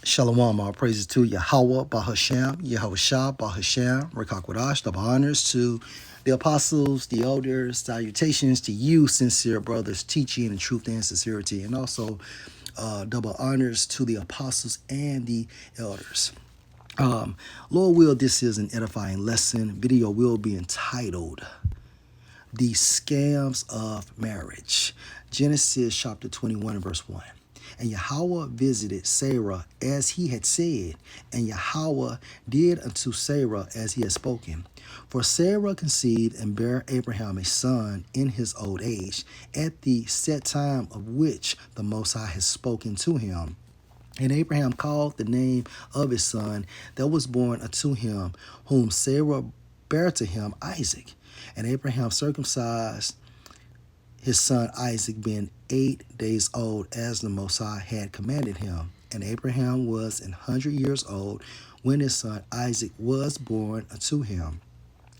Shalom, all praises to Yahweh, Bahasham, Yehoshua, Bahasham, Rekakwadash, double honors to the apostles, the elders, salutations to you, sincere brothers, teaching in truth and sincerity, and also double honors to the apostles and the elders. Lord will, this is an edifying lesson. Video will be entitled The Scams of Marriage. Genesis chapter 21, verse 1. And Yahweh visited Sarah as he had said, and Yahweh did unto Sarah as he had spoken. For Sarah conceived and bare Abraham a son in his old age, at the set time of which the Most High had spoken to him. And Abraham called the name of his son that was born unto him, whom Sarah bare to him, Isaac. And Abraham circumcised his son Isaac, being 8 days old, as the Most High had commanded him. And Abraham was 100 years old when his son Isaac was born unto him.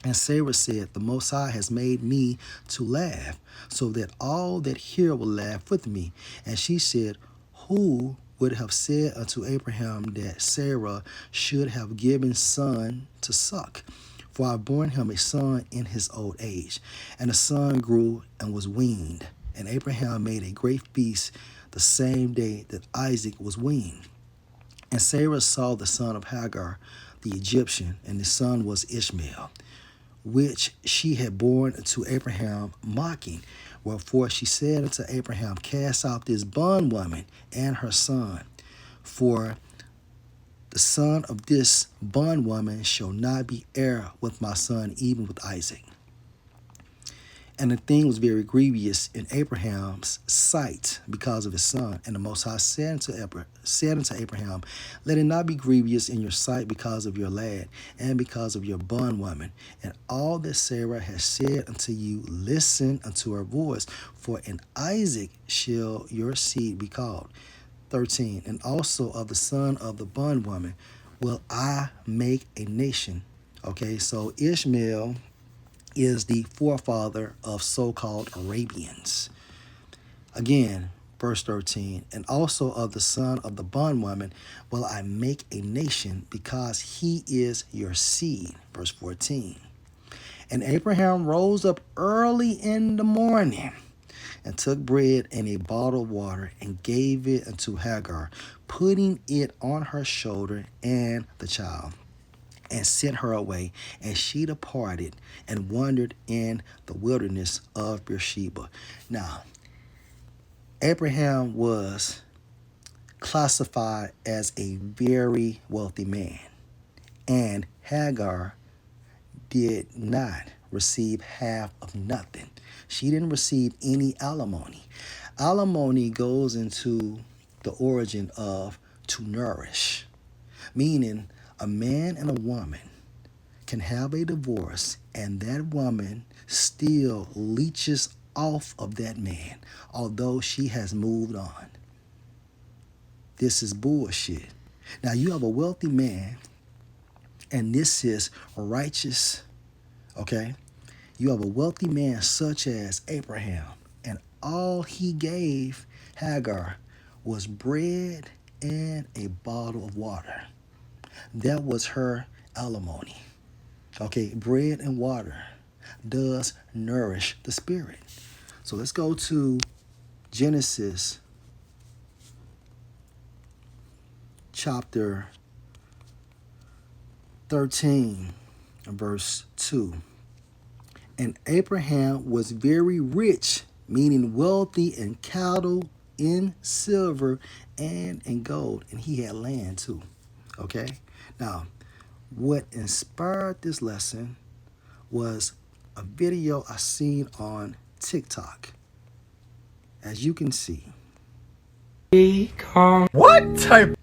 And Sarah said, The Most High has made me to laugh, so that all that hear will laugh with me. And she said, Who would have said unto Abraham that Sarah should have given son to suck? For I have borne him a son in his old age. And the son grew and was weaned. And Abraham made a great feast the same day that Isaac was weaned. And Sarah saw the son of Hagar, the Egyptian, and the son was Ishmael, which she had borne unto Abraham, mocking. Wherefore she said unto Abraham, Cast out this bondwoman and her son, for the son of this bondwoman shall not be heir with my son, even with Isaac. And the thing was very grievous in Abraham's sight because of his son. And the Most High said unto Abraham, Let it not be grievous in your sight because of your lad, and because of your bondwoman. And all that Sarah has said unto you, listen unto her voice, for in Isaac shall your seed be called. 13. And also of the son of the bondwoman will I make a nation. Okay, so Ishmael is the forefather of so-called Arabians. Again, verse 13, and also of the son of the bondwoman will I make a nation, because he is your seed. Verse 14. And Abraham rose up early in the morning and took bread and a bottle of water and gave it unto Hagar, putting it on her shoulder and the child, and sent her away. And she departed and wandered in the wilderness of Beersheba. Now, Abraham was classified as a very wealthy man, and Hagar did not receive half of nothing. She didn't receive any alimony. Alimony goes into the origin of to nourish, meaning a man and a woman can have a divorce and that woman still leeches off of that man, although she has moved on. This is bullshit. Now, you have a wealthy man, and this is righteous, okay? You have a wealthy man such as Abraham, and all he gave Hagar was bread and a bottle of water. That was her alimony. Okay, bread and water does nourish the spirit. So let's go to Genesis chapter 13, verse 2. And Abraham was very rich, meaning wealthy in cattle, in silver, and in gold. And he had land too. Okay? Now, what inspired this lesson was a video I seen on TikTok. As you can see, What type?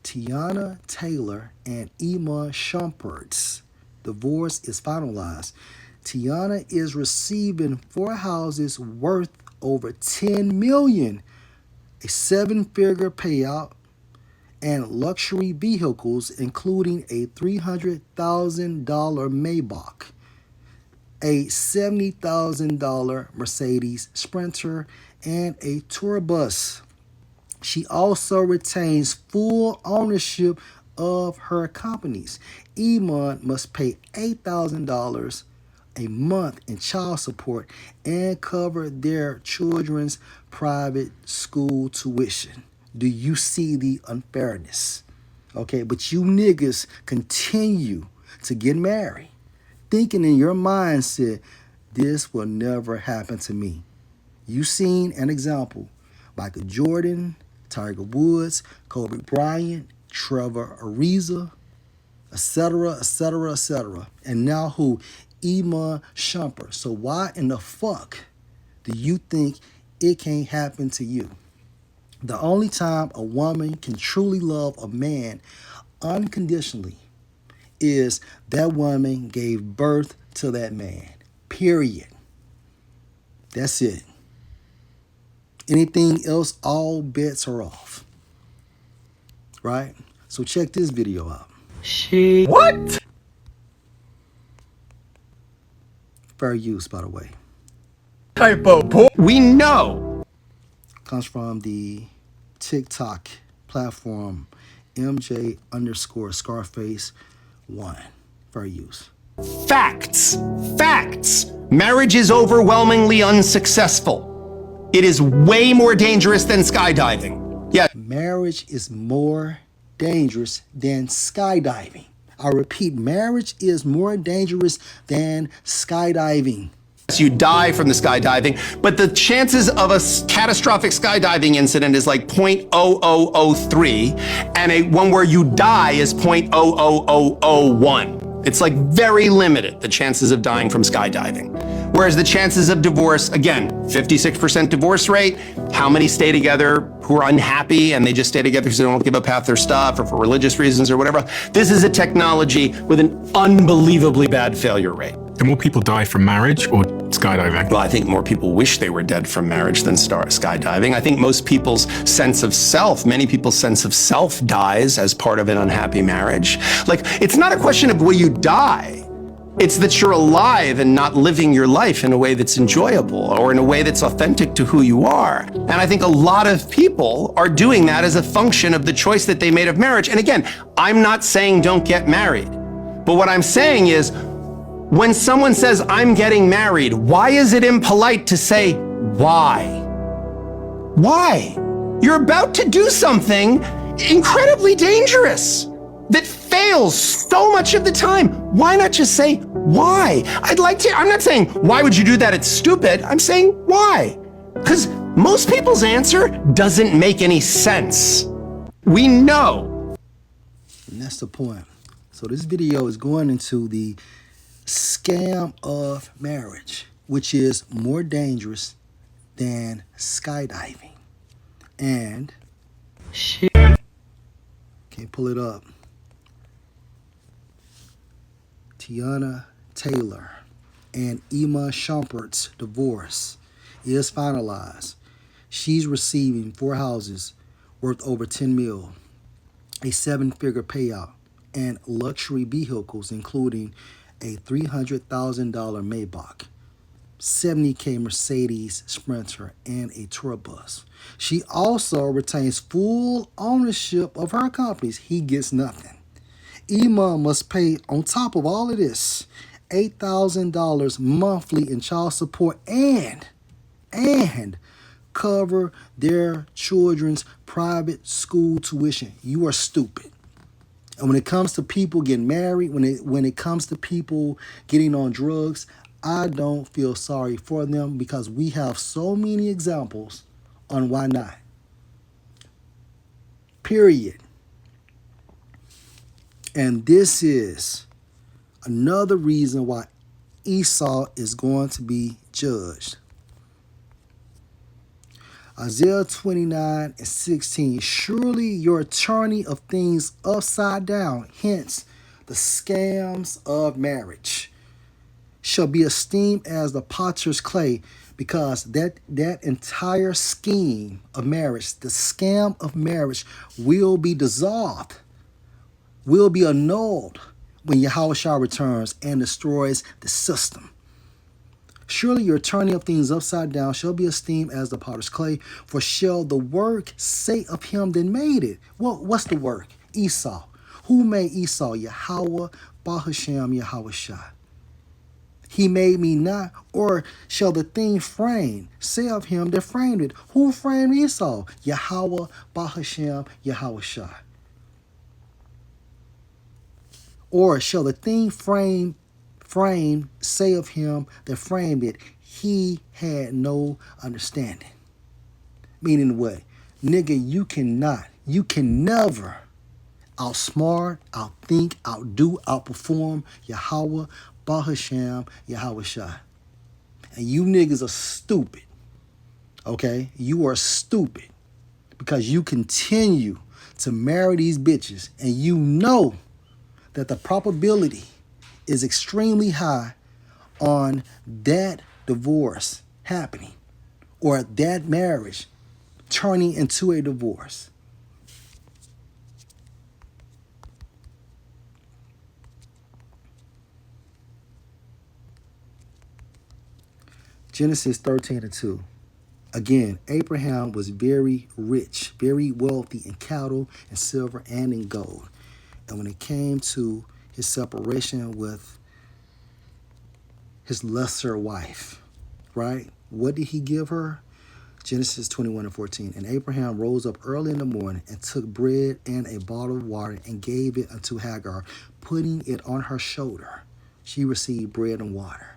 Tiana Taylor and Iman Shumpert's divorce is finalized. Tiana is receiving 4 houses worth over $10 million, a 7-figure payout, and luxury vehicles, including a $300,000 Maybach, a $70,000 Mercedes Sprinter, and a tour bus. She also retains full ownership of her companies. Iman must pay $8,000 a month in child support and cover their children's private school tuition. Do you see the unfairness? Okay, but you niggas continue to get married, thinking in your mindset, this will never happen to me. You seen an example. Michael Jordan, Tiger Woods, Kobe Bryant, Trevor Ariza, etc., etc., etc. And now who? Iman Shumpert. So why in the fuck do you think it can't happen to you? The only time a woman can truly love a man unconditionally is that woman gave birth to that man. Period. That's it. Anything else, all bets are off. Right? So check this video out. What? Fair use, by the way. Typo boy. We know. Comes from the TikTok platform MJ underscore Scarface 1. Fair use. Facts. Facts. Marriage is overwhelmingly unsuccessful. It is way more dangerous than skydiving. Yeah. Marriage is more dangerous than skydiving. I repeat, marriage is more dangerous than skydiving. You die from the skydiving, but the chances of a catastrophic skydiving incident is like 0.0003, and one where you die is 0.00001. It's like very limited, the chances of dying from skydiving. Whereas the chances of divorce, again, 56% divorce rate. How many stay together who are unhappy and they just stay together because they don't give up half their stuff or for religious reasons or whatever? This is a technology with an unbelievably bad failure rate. Do more people die from marriage or skydiving? Well, I think more people wish they were dead from marriage than skydiving. I think most people's sense of self, many people's sense of self dies as part of an unhappy marriage. Like, it's not a question of will you die. It's that you're alive and not living your life in a way that's enjoyable or in a way that's authentic to who you are. And I think a lot of people are doing that as a function of the choice that they made of marriage. And again, I'm not saying don't get married. But what I'm saying is, when someone says, I'm getting married, why is it impolite to say, why? Why? You're about to do something incredibly dangerous that fails so much of the time. Why not just say, why? I'm not saying, why would you do that? It's stupid. I'm saying, why? Because most people's answer doesn't make any sense. We know. And that's the point. So this video is going into the scam of marriage, which is more dangerous than skydiving. And can't pull it up. Tiana Taylor and Iman Shumpert's divorce is finalized. She's receiving 4 houses worth over $10 million, a 7-figure payout, and luxury vehicles, including a $300,000 Maybach, $70K Mercedes Sprinter, and a tour bus. She also retains full ownership of her companies. He gets nothing. Iman must pay, on top of all of this, $8,000 monthly in child support and cover their children's private school tuition. You are stupid. And when it comes to people getting married, when it comes to people getting on drugs, I don't feel sorry for them because we have so many examples on why not. Period. And this is another reason why Esau is going to be judged. Isaiah 29:16, surely your turning of things upside down, hence the scams of marriage, shall be esteemed as the potter's clay, because that entire scheme of marriage, the scam of marriage, will be dissolved, will be annulled when Yahushua returns and destroys the system. Surely your turning of things upside down shall be esteemed as the potter's clay, for shall the work say of him that made it. Well, what's the work? Esau. Who made Esau? Yahweh, Bahashem, Yahweh Shai. He made me not, or shall the thing framed say of him that framed it? Who framed Esau? Yahweh, Bahashem, Yahweh Shai. Or shall the thing framed say of him that framed it, he had no understanding? Meaning what? Nigga, you can never outsmart, outthink, outdo, outperform Yahweh, Bahashem, Yahweh Shai. And you niggas are stupid. Okay? You are stupid because you continue to marry these bitches and you know that the probability is extremely high on that divorce happening or that marriage turning into a divorce. Genesis 13:2. Again, Abraham was very rich, very wealthy in cattle and silver and in gold. And when it came to his separation with his lesser wife, right? What did he give her? Genesis 21:14. And Abraham rose up early in the morning and took bread and a bottle of water and gave it unto Hagar, putting it on her shoulder. She received bread and water.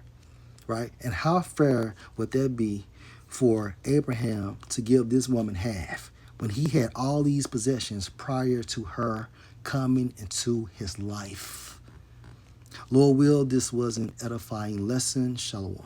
Right? And how fair would that be for Abraham to give this woman half when he had all these possessions prior to her coming into his life? Lord will, this was an edifying lesson. Shalom.